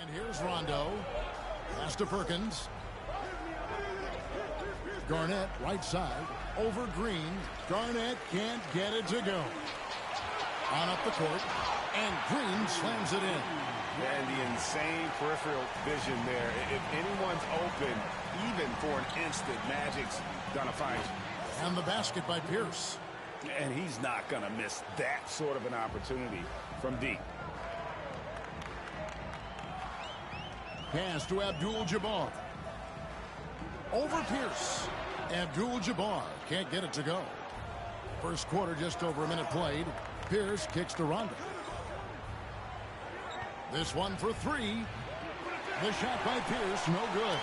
And here's Rondo. Pass to Perkins. Garnett, right side. Over Green. Garnett can't get it to go. On up the court. And Green slams it in. And the insane peripheral vision there. If anyone's open, even for an instant, Magic's gonna find you. And the basket by Pierce. And he's not gonna miss that sort of an opportunity from deep. Pass to Abdul-Jabbar. Over Pierce. Abdul-Jabbar can't get it to go. First quarter, just over a minute played. Pierce kicks to Rondo. This one for three. The shot by Pierce, no good.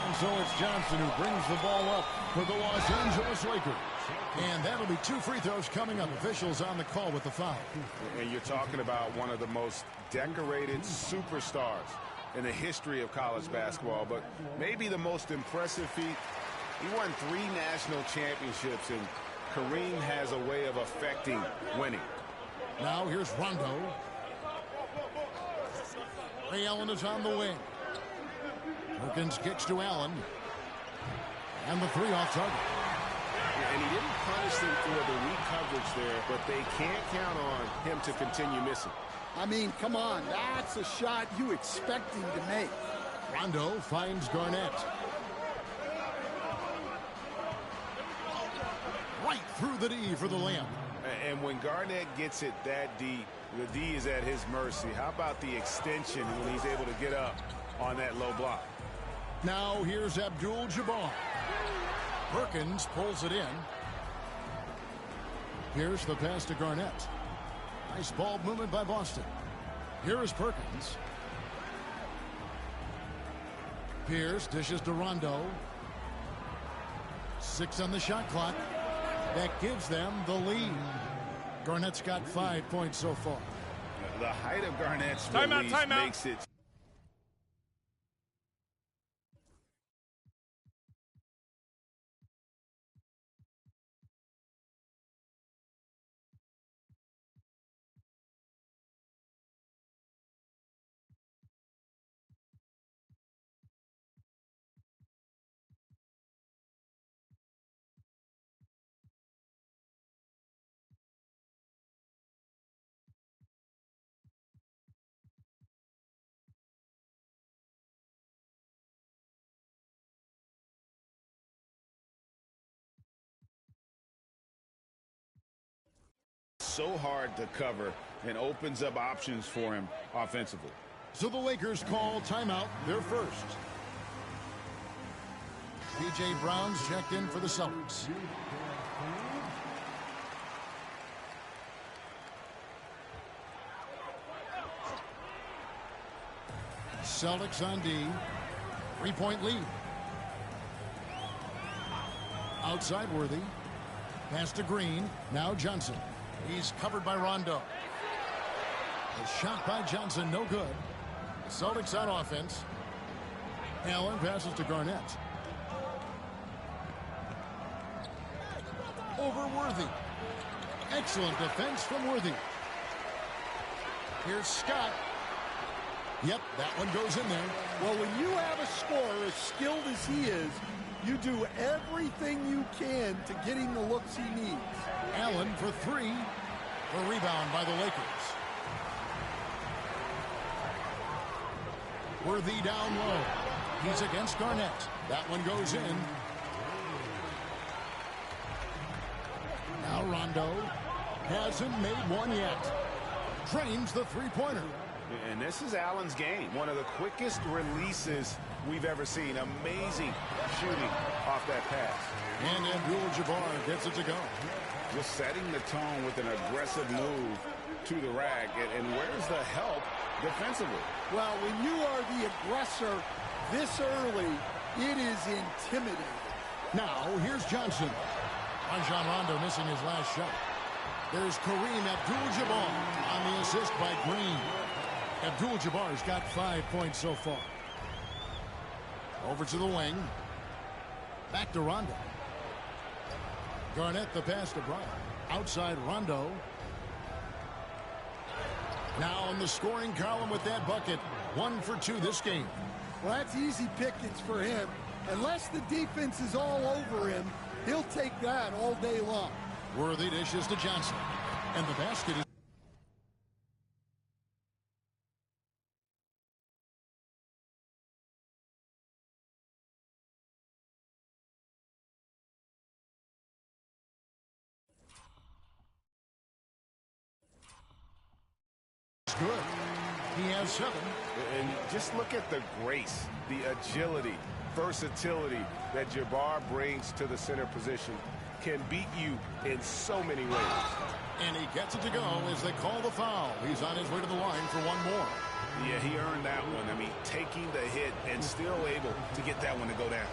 And so it's Johnson who brings the ball up for the Los Angeles Lakers. And that'll be 2 free throws coming up. Officials on the call with the foul. And you're talking about one of the most decorated superstars in the history of college basketball, but maybe the most impressive feat. He won 3 national championships, and Kareem has a way of affecting winning. Now here's Rondo. Ray Allen is on the wing. Perkins kicks to Allen. And the 3 off target. And he didn't punish them for the weak coverage there, but they can't count on him to continue missing. I mean, come on, that's a shot you expect him to make. Rondo finds Garnett. Right through the D for the layup. And when Garnett gets it that deep, the D is at his mercy. How about the extension when he's able to get up on that low block? Now here's Abdul-Jabbar. Perkins pulls it in. Here's the pass to Garnett. Nice ball movement by Boston. Here is Perkins. Pierce dishes to Rondo. 6 on the shot clock. That gives them the lead. Garnett's got 5 points so far. The height of Garnett's release makes it. So hard to cover and opens up options for him offensively. So the Lakers call timeout, their first. P.J. Brown's checked in for the Celtics. Celtics on D. 3-point lead. Outside Worthy. Pass to Green. Now Johnson. He's covered by Rondo. A shot by Johnson, no good. Celtics on offense. Allen passes to Garnett. Over Worthy. Excellent defense from Worthy. Here's Scott. Yep, that one goes in there. Well, when you have a scorer as skilled as he is, you do everything you can to get him the looks he needs. Allen for 3. The rebound by the Lakers. Worthy down low. He's against Garnett. That one goes in. Now Rondo hasn't made one yet. Drains the three-pointer. And this is Allen's game. One of the quickest releases we've ever seen. Amazing shooting off that pass. And Abdul-Jabbar gets it to go. Just setting the tone with an aggressive move to the rack. And where's the help defensively? Well, when you are the aggressor this early, it is intimidating. Now, here's Johnson. Rajon Rondo missing his last shot. There's Kareem Abdul-Jabbar on the assist by Green. Abdul-Jabbar's got 5 points so far. Over to the wing. Back to Rondo. Garnett the pass to Bryant. Outside Rondo. Now in the scoring column with that bucket. 1 for 2 this game. Well, that's easy pickings for him. Unless the defense is all over him, he'll take that all day long. Worthy dishes to Johnson. And the basket is... good. He has 7. And just look at the grace, the agility, versatility that Jabbar brings to the center position. Can beat you in so many ways. And he gets it to go as they call the foul. He's on his way to the line for one more. Yeah, he earned that one. I mean, taking the hit and still able to get that one to go down.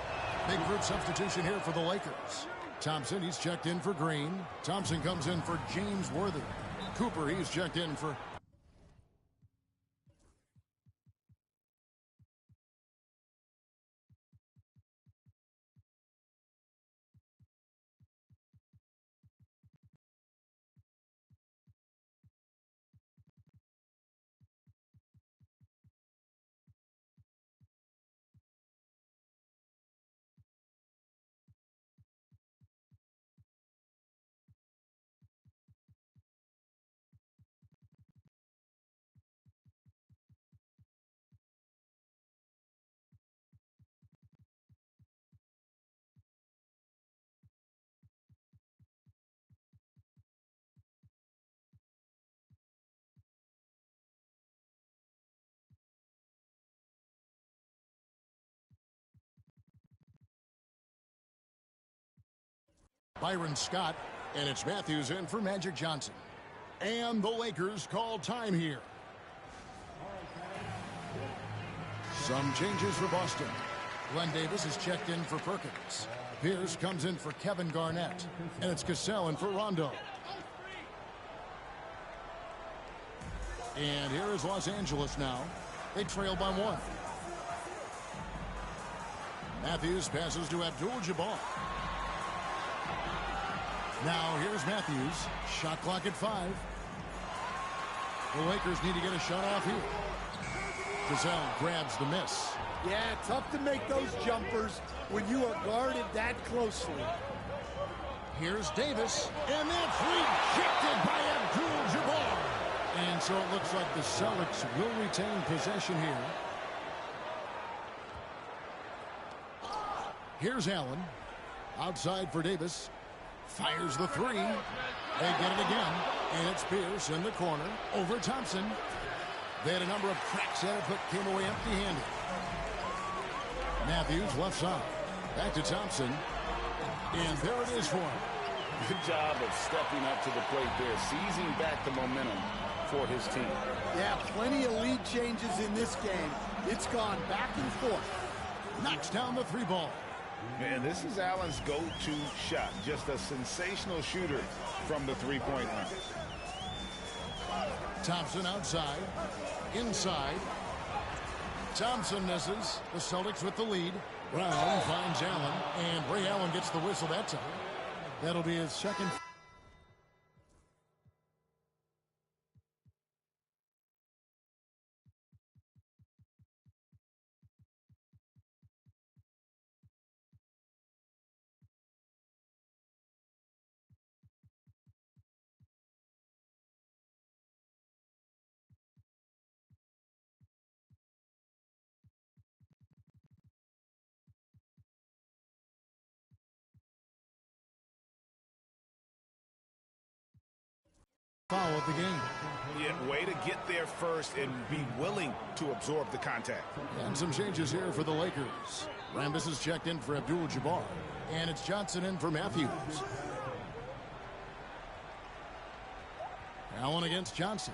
Big group substitution here for the Lakers. Thompson, he's checked in for Green. Thompson comes in for James Worthy. Cooper, he's checked in for... Byron Scott, and it's Matthews in for Magic Johnson. And the Lakers call time here. Some changes for Boston. Glenn Davis is checked in for Perkins. Pierce comes in for Kevin Garnett. And it's Cassell in for Rondo. And here is Los Angeles now. They trail by 1. Matthews passes to Abdul-Jabbar. Now here's Matthews. Shot clock at 5. The Lakers need to get a shot off here. Cassell grabs the miss. Yeah, tough to make those jumpers when you are guarded that closely. Here's Davis, and that's rejected by Abdul-Jabbar. And so it looks like the Celtics will retain possession here. Here's Allen. Outside for Davis. Fires the 3. They get it again. And it's Pierce in the corner over Thompson. They had a number of cracks at it, but came away empty-handed. Matthews left side. Back to Thompson. And there it is for him. Good job of stepping up to the plate there, seizing back the momentum for his team. Yeah, plenty of lead changes in this game. It's gone back and forth. Knocks down the 3 ball. Man, this is Allen's go-to shot. Just a sensational shooter from the three-point line. Thompson outside. Inside. Thompson misses. The Celtics with the lead. Brown finds Allen. And Ray Allen gets the whistle that time. That'll be his second. Foul of the game. Yeah, way to get there first and be willing to absorb the contact. And some changes here for the Lakers. Rambis is checked in for Abdul-Jabbar. And it's Johnson in for Matthews. Allen against Johnson.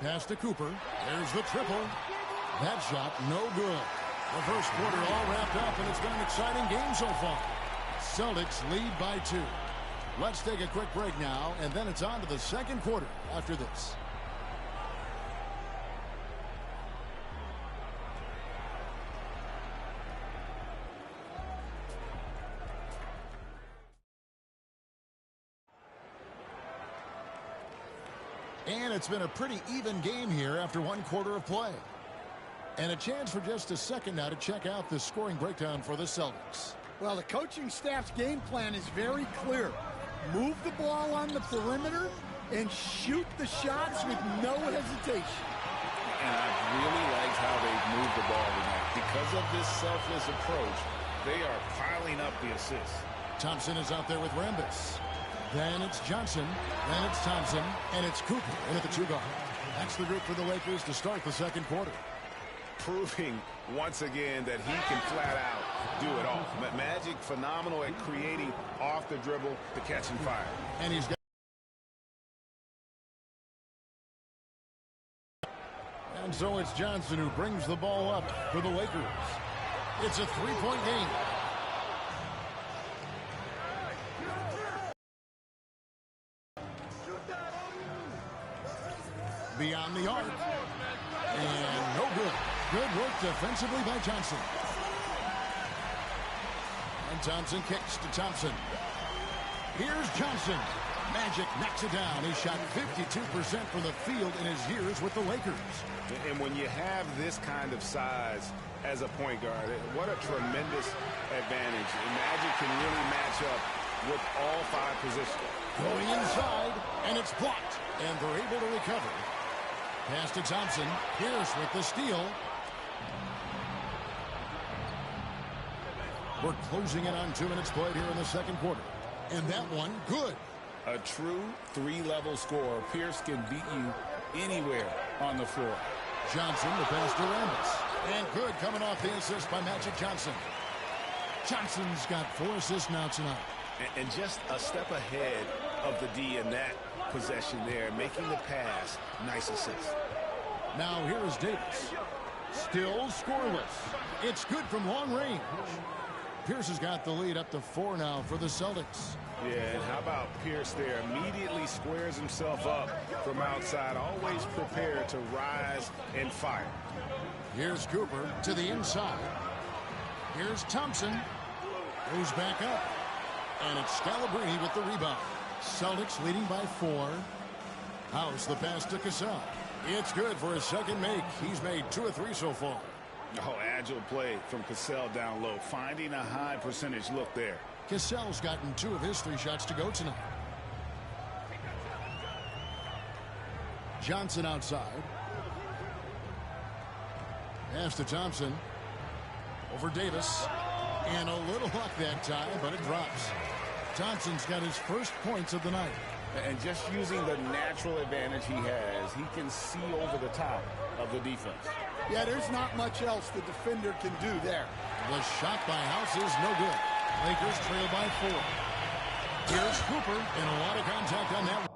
Pass to Cooper. There's the triple. That shot no good. The first quarter all wrapped up, and it's been an exciting game so far. Celtics lead by 2. Let's take a quick break now, and then it's on to the second quarter after this. And it's been a pretty even game here after one quarter of play. And a chance for just a second now to check out the scoring breakdown for the Celtics. Well, the coaching staff's game plan is very clear. Move the ball on the perimeter and shoot the shots with no hesitation. And I really liked how they've moved the ball tonight. Because of this selfless approach, they are piling up the assists. Thompson is out there with Rambis. Then it's Johnson. Then it's Thompson. And it's Cooper in at the 2 guard. That's the group for the Lakers to start the second quarter. Proving once again that he can flat out do it all. Magic phenomenal at creating off the dribble to catching fire. And he's got. And so it's Johnson who brings the ball up for the Lakers. It's a 3-point game. Beyond the arc. And no good. Good work defensively by Johnson. And Thompson kicks to Thompson. Here's Johnson. Magic knocks it down. He shot 52% from the field in his years with the Lakers. And when you have this kind of size as a point guard, what a tremendous advantage. And Magic can really match up with all 5 positions. Going inside, and it's blocked. And they're able to recover. Pass to Thompson. Pierce with the steal. We're closing in on 2 minutes played here in the second quarter. And that one, good. A true 3-level scorer. Pierce can beat you anywhere on the floor. Johnson, the pass to Rambis. And good coming off the assist by Magic Johnson. Johnson's got 4 assists now tonight. And just a step ahead of the D in that possession there, making the pass. Nice assist. Now here is Davis. Still scoreless. It's good from long range. Pierce has got the lead up to 4 now for the Celtics. Yeah, and how about Pierce there? Immediately squares himself up from outside. Always prepared to rise and fire. Here's Cooper to the inside. Here's Thompson. Goes back up. And it's Scalabrine with the rebound. Celtics leading by 4. House the pass to Cassell. It's good for his second make. He's made 2 of 3 so far. Oh, agile play from Cassell down low. Finding a high percentage look there. Cassell's gotten 2 of his 3 shots to go tonight. Johnson outside. Pass to Thompson. Over Davis. And a little luck that time, but it drops. Thompson's got his first points of the night. And just using the natural advantage he has, he can see over the top of the defense. Yeah, there's not much else the defender can do there. The shot by House is no good. Lakers trail by 4. Here's Cooper, and a lot of contact on that one.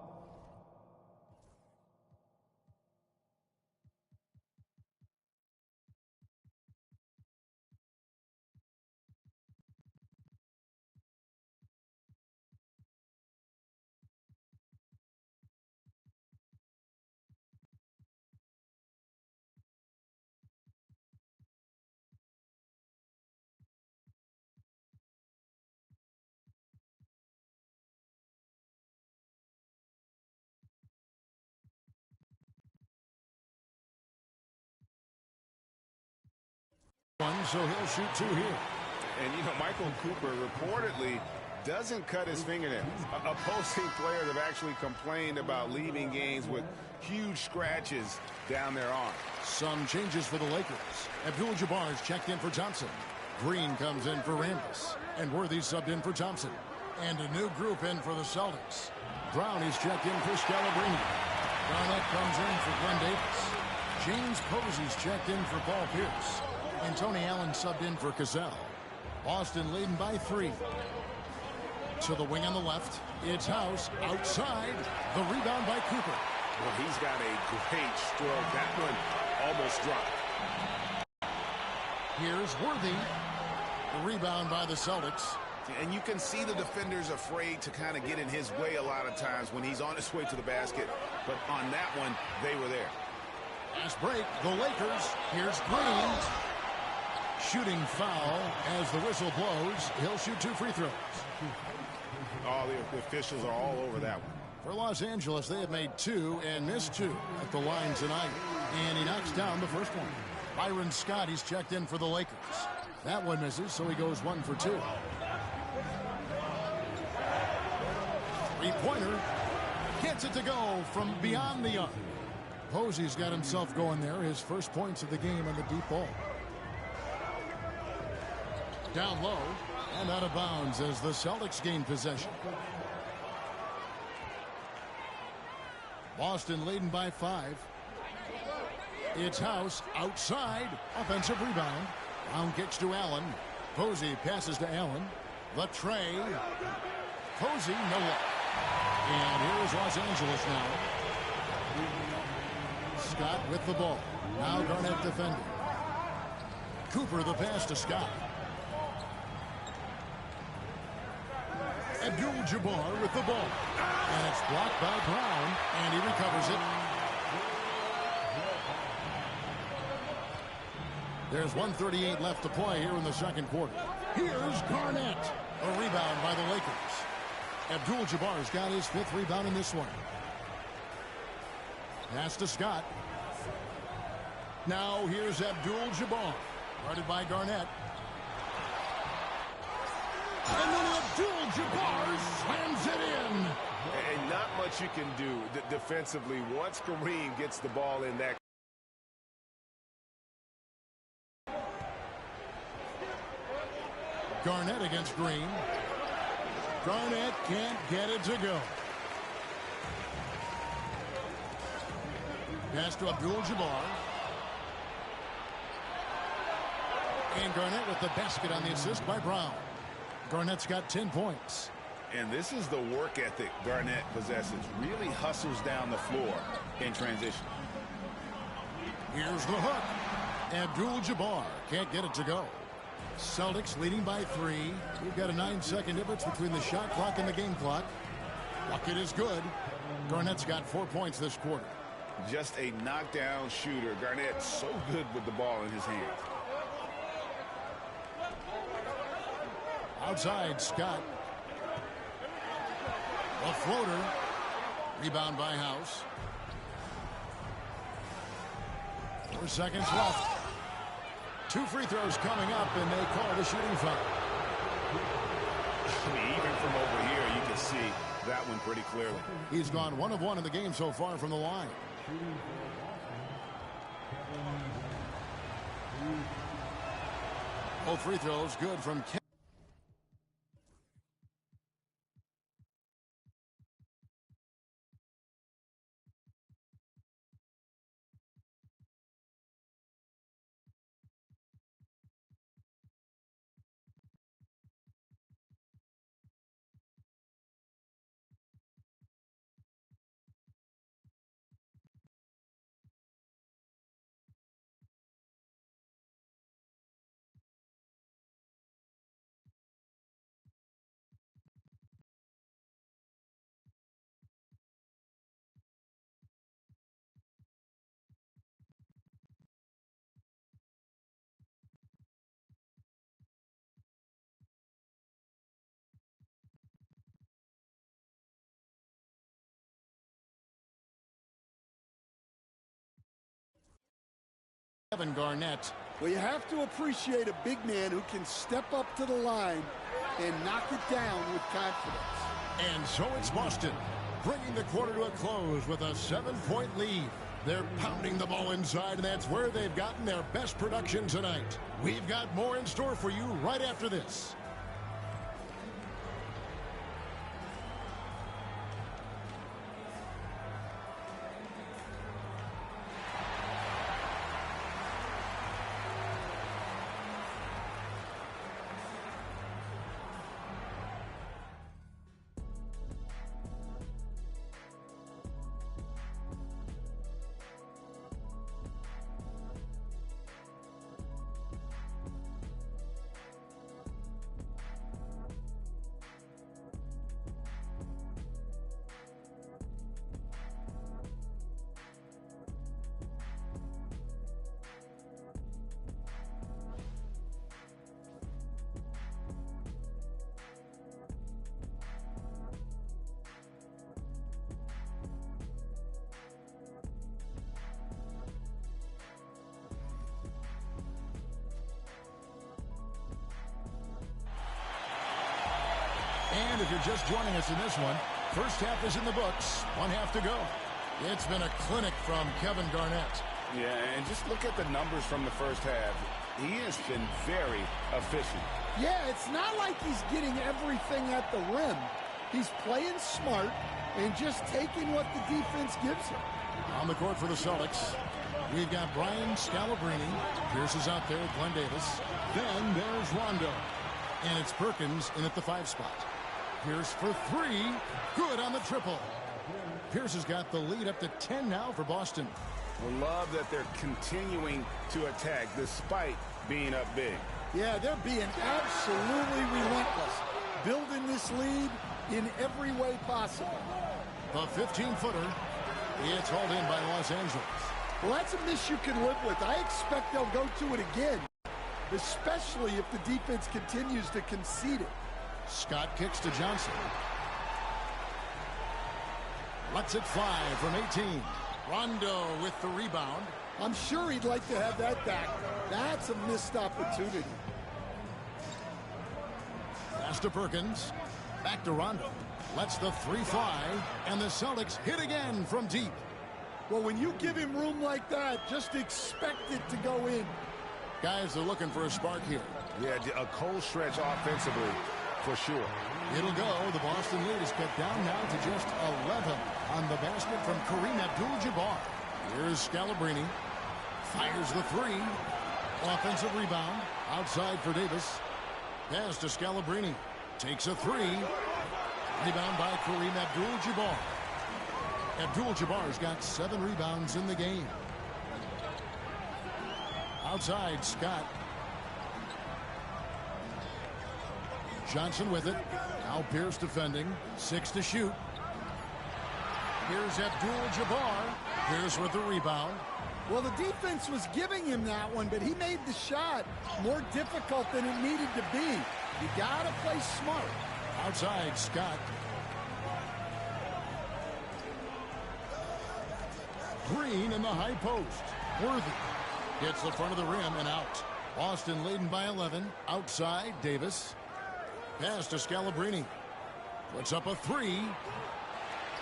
So he'll shoot 2 here. And, you know, Michael Cooper reportedly doesn't cut his fingernails. Opposing players have actually complained about leaving games with huge scratches down their arm. Some changes for the Lakers. Abdul-Jabbar's checked in for Thompson. Green comes in for Rambis. And Worthy subbed in for Thompson. And a new group in for the Celtics. Brown is checked in for Scalabrine. Garnett comes in for Glenn Davis. James Posey's checked in for Paul Pierce. And Tony Allen subbed in for Cassell. Boston leading by 3. To the wing on the left. It's House outside. The rebound by Cooper. Well, he's got a great stroke. That one almost dropped. Here's Worthy. The rebound by the Celtics. And you can see the defenders afraid to kind of get in his way a lot of times when he's on his way to the basket. But on that one, they were there. Fast break. The Lakers. Here's Green. Shooting foul as the whistle blows. He'll shoot 2 free throws. Oh, the officials are all over that one. For Los Angeles, they have made 2 and missed 2 at the line tonight. And he knocks down the first one. Byron Scott, he's checked in for the Lakers. That one misses, so he goes 1 for 2. Three-pointer. Gets it to go from beyond the arc. Posey's got himself going there. His first points of the game on the deep ball. Down low and out of bounds as the Celtics gain possession. Boston leading by 5. It's House outside. Offensive rebound. Brown kicks to Allen. Posey passes to Allen. The tray. Posey, no luck. And here is Los Angeles now. Scott with the ball. Now Garnett defending. Cooper the pass to Scott. Abdul-Jabbar with the ball. And it's blocked by Brown, and he recovers it. There's 1:38 left to play here in the second quarter. Here's Garnett. A rebound by the Lakers. Abdul-Jabbar's got his 5th rebound in this one. Pass to Scott. Now here's Abdul-Jabbar. Guarded by Garnett. And then Abdul-Jabbar slams it in. And not much you can do defensively once Kareem gets the ball in that. Garnett against Green. Garnett can't get it to go. Pass to Abdul-Jabbar. And Garnett with the basket on the assist by Brown. Garnett's got 10 points. And this is the work ethic Garnett possesses. Really hustles down the floor in transition. Here's the hook. Abdul-Jabbar can't get it to go. Celtics leading by 3. We've got a 9-second difference between the shot clock and the game clock. Bucket is good. Garnett's got 4 points this quarter. Just a knockdown shooter. Garnett so good with the ball in his hands. Outside, Scott. A floater. Rebound by House. 4 seconds left. 2 free throws coming up, and they call the shooting foul. I mean, even from over here, you can see that one pretty clearly. He's gone 1 of 1 in the game so far from the line. Both free throws good from Kevin. Kevin Garnett. Well, you have to appreciate a big man who can step up to the line and knock it down with confidence. And so it's Boston, bringing the quarter to a close with a 7-point lead. They're pounding the ball inside, and that's where they've gotten their best production tonight. We've got more in store for you right after this. And if you're just joining us in this one, first half is in the books. 1 half to go. It's been a clinic from Kevin Garnett. Yeah, and just look at the numbers from the first half. He has been very efficient. Yeah, it's not like he's getting everything at the rim. He's playing smart and just taking what the defense gives him. On the court for the Celtics, we've got Brian Scalabrine. Pierce is out there with Glenn Davis. Then there's Rondo. And it's Perkins in at the 5 spot. Pierce for 3. Good on the triple. Pierce has got the lead up to 10 now for Boston. I love that they're continuing to attack despite being up big. Yeah, they're being absolutely relentless, building this lead in every way possible. The 15-footer. It's hauled in by Los Angeles. Well, that's a miss you can live with. I expect they'll go to it again, especially if the defense continues to concede it. Scott kicks to Johnson. Lets it fly from 18. Rondo with the rebound. I'm sure he'd like to have that back. That's a missed opportunity. Pass to Perkins. Back to Rondo. Lets the 3 fly. And the Celtics hit again from deep. Well, when you give him room like that, just expect it to go in. Guys are looking for a spark here. Yeah, a cold stretch offensively for sure. It'll go. The Boston lead is cut down now to just 11 on the basket from Kareem Abdul-Jabbar. Here's Scalabrine. Fires the 3. Offensive rebound. Outside for Davis. Pass to Scalabrine. Takes a 3. Rebound by Kareem Abdul-Jabbar. Abdul-Jabbar's got 7 rebounds in the game. Outside, Scott. Johnson with it. Now Pierce defending. 6 to shoot. Here's Abdul-Jabbar. Pierce with the rebound. Well, the defense was giving him that one, but he made the shot more difficult than it needed to be. You got to play smart. Outside, Scott. Green in the high post. Worthy gets the front of the rim and out. Boston leading by 11. Outside, Davis. Pass to Scalabrine. Puts up a 3.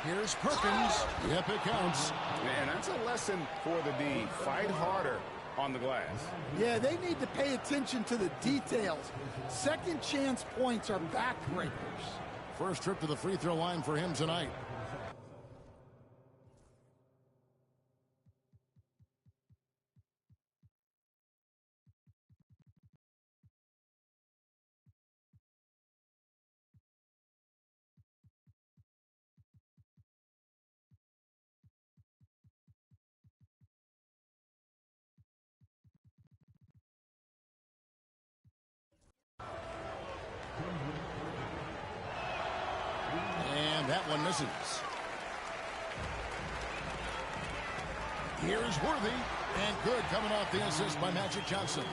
Here's Perkins. Yep, it counts. Man, that's a lesson for the D. Fight harder on the glass. Yeah, they need to pay attention to the details. Second chance points are backbreakers. First trip to the free throw line for him tonight. And that one misses. Here's Worthy. And good coming off the assist by Magic Johnson.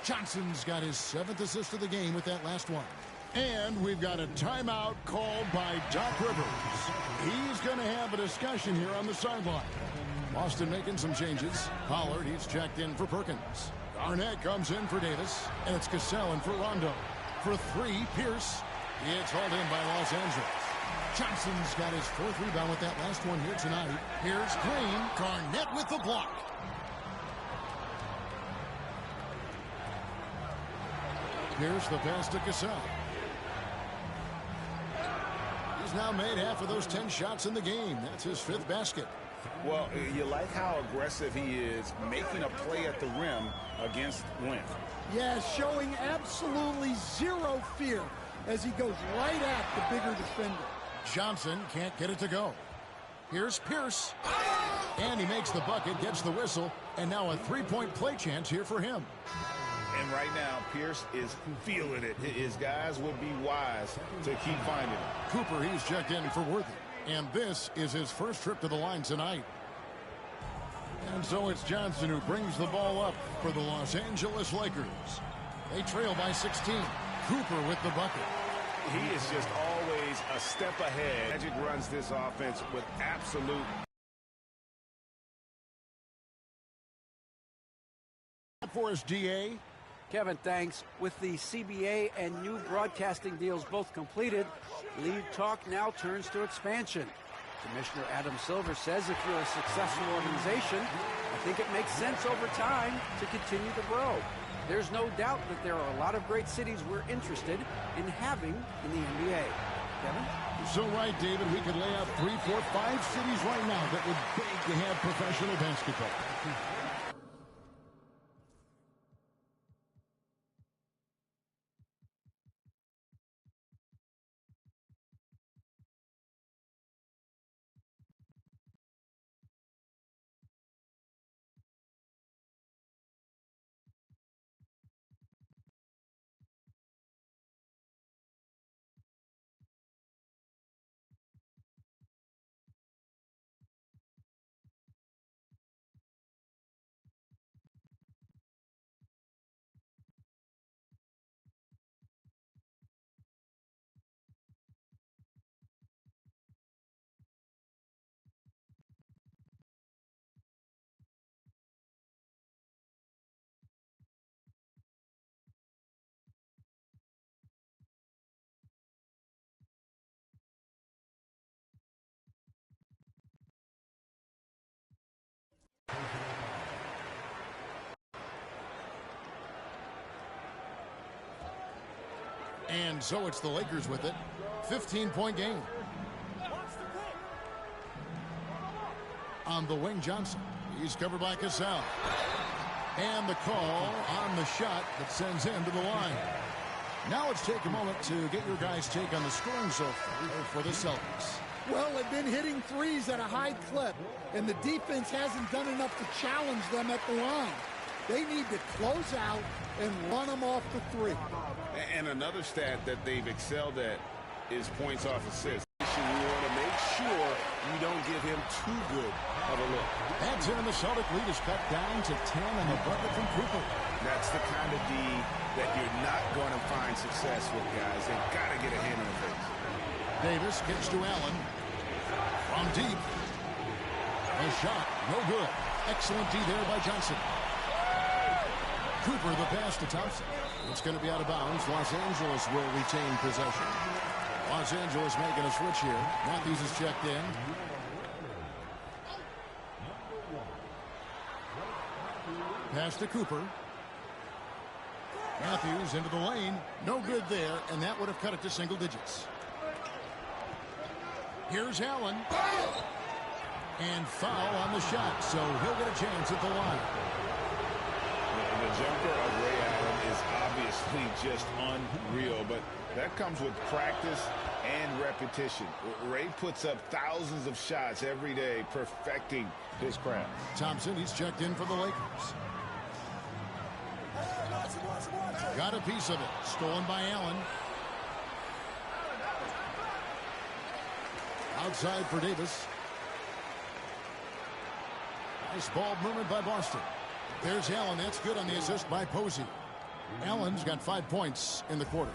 Johnson's got his 7th assist of the game with that last one. And we've got a timeout called by Doc Rivers. He's going to have a discussion here on the sideline. Boston making some changes. Pollard, he's checked in for Perkins. Garnett comes in for Davis. And it's Cassell in for Rondo. For 3, Pierce. It's hauled in by Los Angeles. Johnson's got his 4th rebound with that last one here tonight. Here's Green. Garnett with the block. Here's the pass to Cassell. He's now made half of those 10 shots in the game. That's his 5th basket. Well, you like how aggressive he is making a play at the rim against length. Yeah, showing absolutely zero fear as he goes right at the bigger defender. Johnson can't get it to go. Here's Pierce. And he makes the bucket, gets the whistle, and now a 3-point play chance here for him. And right now, Pierce is feeling it. His guys would be wise to keep finding it. Cooper, he's checked in for Worthy. And this is his first trip to the line tonight. And so it's Johnson who brings the ball up for the Los Angeles Lakers. They trail by 16. Cooper with the bucket. He is just always a step ahead. Magic runs this offense with absolute. For his DA. Kevin, thanks. With the CBA and new broadcasting deals both completed, league talk now turns to expansion. Commissioner Adam Silver says if you're a successful organization, I think it makes sense over time to continue to grow. There's no doubt that there are a lot of great cities we're interested in having in the NBA. Kevin? You're so right, David. We could lay out 3, 4, 5 cities right now that would beg to have professional basketball. And so it's the Lakers with it. 15-point game. On the wing, Johnson. He's covered by Cassell. And the call on the shot that sends him to the line. Now let's take a moment to get your guys' take on the scoring so far for the Celtics. Well, they've been hitting threes at a high clip, and the defense hasn't done enough to challenge them at the line. They need to close out and run them off the three. And another stat that they've excelled at is points off assists. We want to make sure you don't give him too good of a look. That's in, and the Celtic lead is cut down to 10 and a bucket from Cooper. That's the kind of D that you're not going to find success with, guys. They've got to get a hand in the face. Davis gets to Allen. From deep. A shot, no good. Excellent D there by Johnson. Cooper, the pass to Thompson. It's going to be out of bounds. Los Angeles will retain possession. Los Angeles making a switch here. Matthews is checked in. Pass to Cooper. Matthews into the lane. No good there, and that would have cut it to single digits. Here's Allen. And foul on the shot, so he'll get a chance at the line. The jumper of Ray Allen is obviously just unreal, but that comes with practice and repetition. Ray puts up thousands of shots every day, perfecting his craft. Thompson, he's checked in for the Lakers. Got a piece of it. Stolen by Allen. Outside for Davis. Nice ball movement by Boston. There's Allen. That's good on the assist by Posey. Allen's got 5 points in the quarter.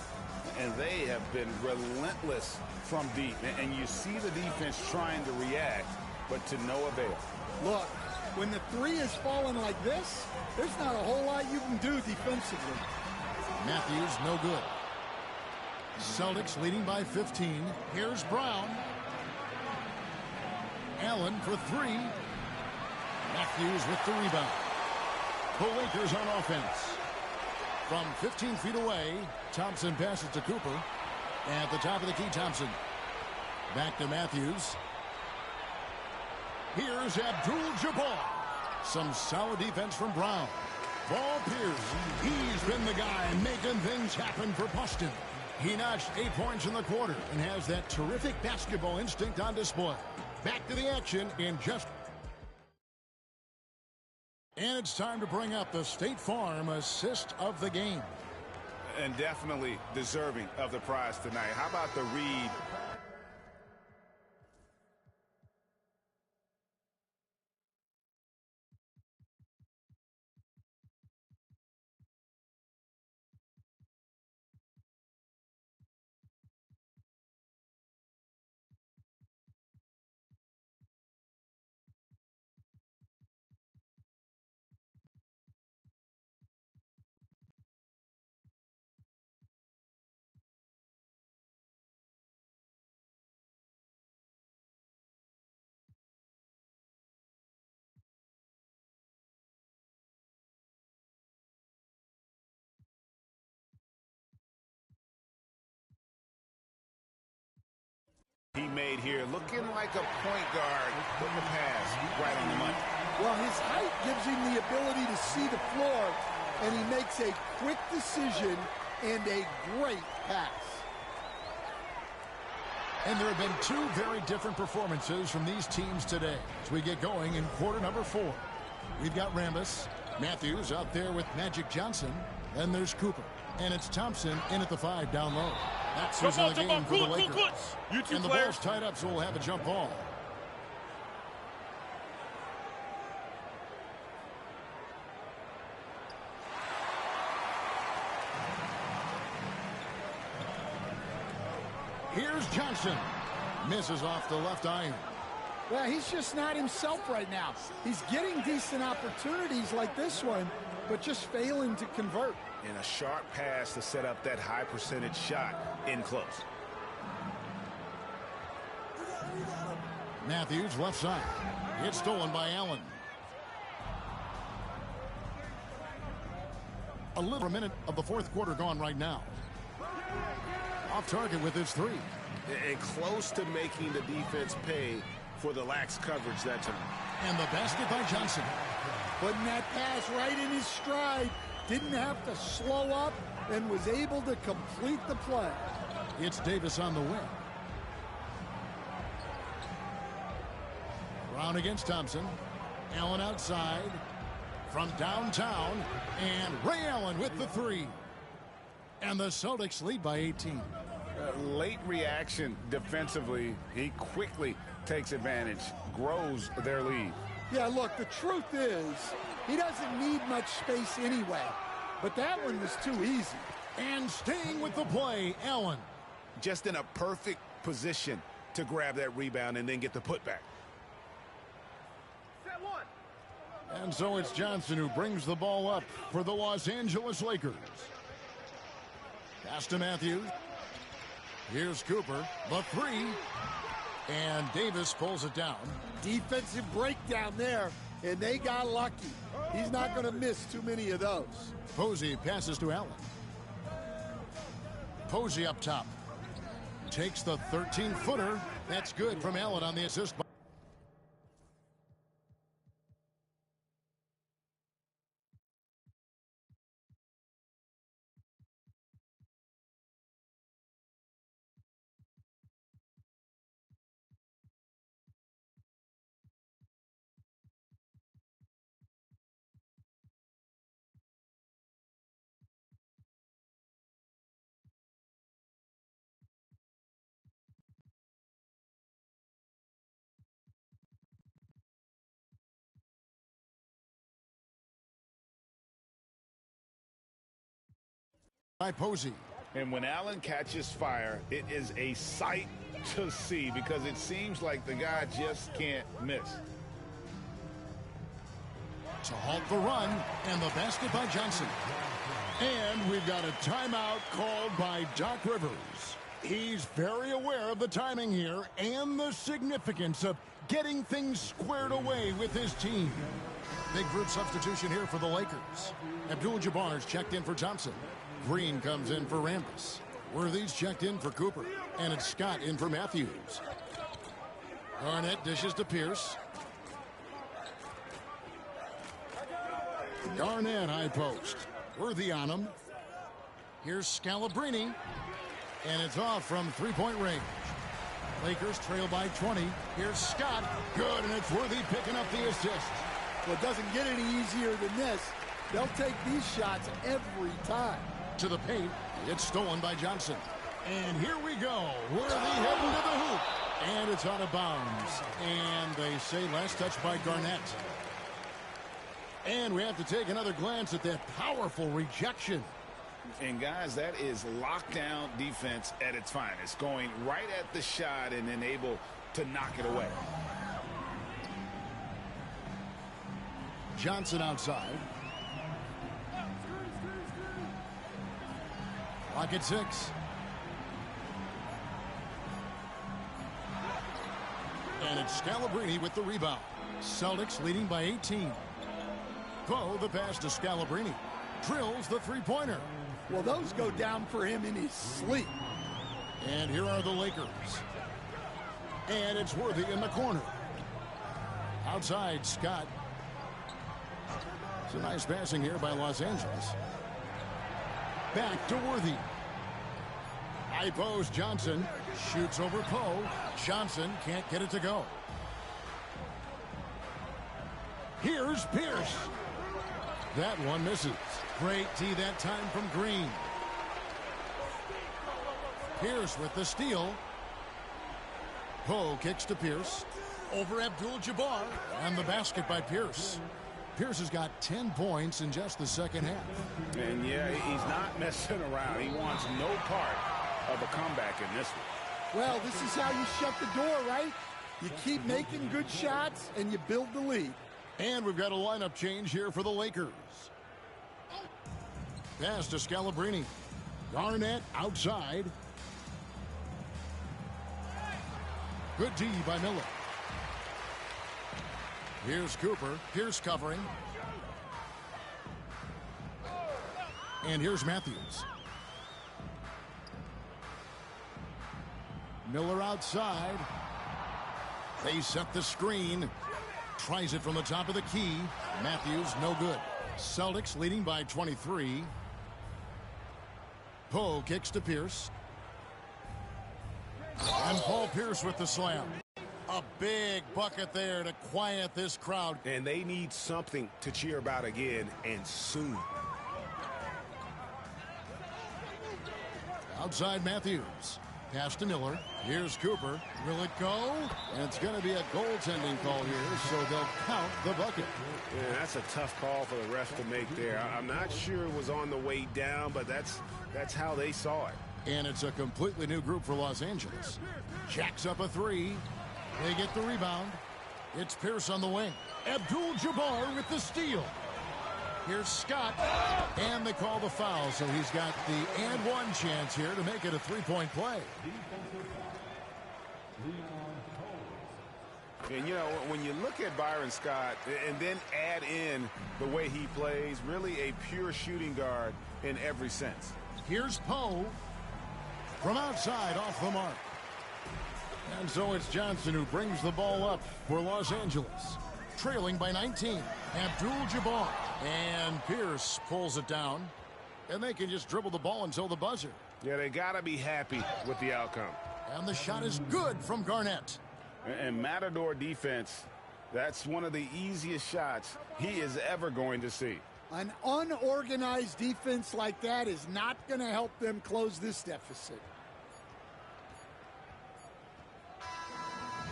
And they have been relentless from deep. And you see the defense trying to react, but to no avail. Look, when the three is falling like this, there's not a whole lot you can do defensively. Matthews, no good. Celtics leading by 15. Here's Brown. Allen for three. Matthews with the rebound. The Lakers on offense. From 15 feet away, Thompson passes to Cooper. At the top of the key, Thompson. Back to Matthews. Here's Abdul-Jabbar. Some solid defense from Brown. Paul Pierce, he's been the guy making things happen for Boston. He notched 8 points in the quarter and has that terrific basketball instinct on display. Back to the action in just... And it's time to bring up the State Farm assist of the game. And definitely deserving of the prize tonight. How about the read He made here, looking like a point guard, putting the pass right on the money. Well, his height gives him the ability to see the floor, and he makes a quick decision and a great pass. And there have been two very different performances from these teams today as we get going in quarter number 4. We've got Rambis, Matthews out there with Magic Johnson, and there's Cooper. And it's Thompson in at the 5 down low. That's who's in the game for the Lakers. You two and the ball's tied up, so we'll have a jump ball. Here's Johnson. Misses off the left iron. Well, he's just not himself right now. He's getting decent opportunities like this one, but just failing to convert. And a sharp pass to set up that high percentage shot in close. Matthews left side. It's stolen by Allen. A little minute of the fourth quarter gone right now. Off target with his 3. And close to making the defense pay for the lax coverage that time. And the basket by Johnson. Putting that pass right in his stride. Didn't have to slow up and was able to complete the play. It's Davis on the wing. Brown against Thompson. Allen outside from downtown. And Ray Allen with the 3. And the Celtics lead by 18. Late reaction defensively. He quickly takes advantage, grows their lead. Yeah, look, the truth is he doesn't need much space anyway. But that one was too easy. And staying with the play, Allen. Just in a perfect position to grab that rebound and then get the putback. And so it's Johnson who brings the ball up for the Los Angeles Lakers. Pass to Matthews. Here's Cooper, the 3. And Davis pulls it down. Defensive breakdown there, and they got lucky. He's not going to miss too many of those. Posey passes to Allen. Posey up top. Takes the 13-footer. That's good from Allen on the assist. By Posey. And when Allen catches fire, it is a sight to see because it seems like the guy just can't miss. To halt the run, and the basket by Johnson. And we've got a timeout called by Doc Rivers. He's very aware of the timing here and the significance of getting things squared away with his team. Big group substitution here for the Lakers. Abdul-Jabbar's checked in for Thompson. Green comes in for Rambis. Worthy's checked in for Cooper. And it's Scott in for Matthews. Garnett dishes to Pierce. Garnett high post. Worthy on him. Here's Scalabrine. And it's off from three-point range. Lakers trail by 20. Here's Scott. Good, and it's Worthy picking up the assist. Well, it doesn't get any easier than this. They'll take these shots every time. To the paint. It's stolen by Johnson. And here we go. Worthy heading to the hoop. And it's out of bounds. And they say last touch by Garnett. And we have to take another glance at that powerful rejection. And guys, that is lockdown defense at its finest. Going right at the shot and then able to knock it away. Johnson outside. Clock at 6. And it's Scalabrine with the rebound. Celtics leading by 18. Poe, the pass to Scalabrine. Drills the three-pointer. Well, those go down for him in his sleep. And here are the Lakers. And it's Worthy in the corner. Outside, Scott. It's a nice passing here by Los Angeles. Back to Worthy. High post, Johnson. Shoots over Poe. Johnson can't get it to go. Here's Pierce. That one misses. Great D that time from Green. Pierce with the steal. Poe kicks to Pierce. Over Abdul-Jabbar. And the basket by Pierce. Pierce has got 10 points in just the second half. And yeah, he's not messing around. He wants no part of a comeback in this one. Well, this is how you shut the door, right? You keep making good shots and you build the lead. And we've got a lineup change here for the Lakers. Pass to Scalabrine. Garnett outside. Good D by Miller. Here's Cooper. Pierce covering. And here's Matthews. Miller outside. They set the screen. Tries it from the top of the key. Matthews, no good. Celtics leading by 23. Poe kicks to Pierce. And Paul Pierce with the slam. A big bucket there to quiet this crowd. And they need something to cheer about again, and soon. Outside Matthews. Pass to Miller. Here's Cooper. Will it go? And it's going to be a goaltending call here, so they'll count the bucket. Yeah, that's a tough call for the refs to make there. I'm not sure it was on the way down, but that's how they saw it. And it's a completely new group for Los Angeles. Jacks up a three. They get the rebound. It's Pierce on the wing. Abdul-Jabbar with the steal. Here's Scott. And they call the foul, so he's got the and one chance here to make it a three-point play. And, you know, when you look at Byron Scott and then add in the way he plays, really a pure shooting guard in every sense. Here's Poe. From outside, off the mark. And so it's Johnson who brings the ball up for Los Angeles. Trailing by 19. Abdul-Jabbar. And Pierce pulls it down. And they can just dribble the ball until the buzzer. Yeah, they got to be happy with the outcome. And the shot is good from Garnett. And Matador defense, that's one of the easiest shots he is ever going to see. An unorganized defense like that is not going to help them close this deficit.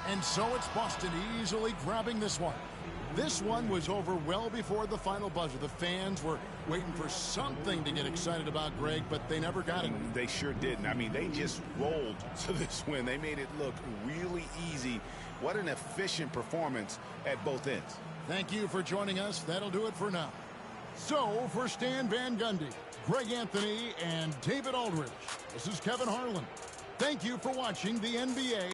And so it's Boston easily grabbing this one. This one was over well before the final buzzer. The fans were waiting for something to get excited about, Greg, but they never got it. They sure didn't. I mean, they just rolled to this win. They made it look really easy. What an efficient performance at both ends. Thank you for joining us. That'll do it for now. So, for Stan Van Gundy, Greg Anthony, and David Aldridge, this is Kevin Harlan. Thank you for watching the NBA.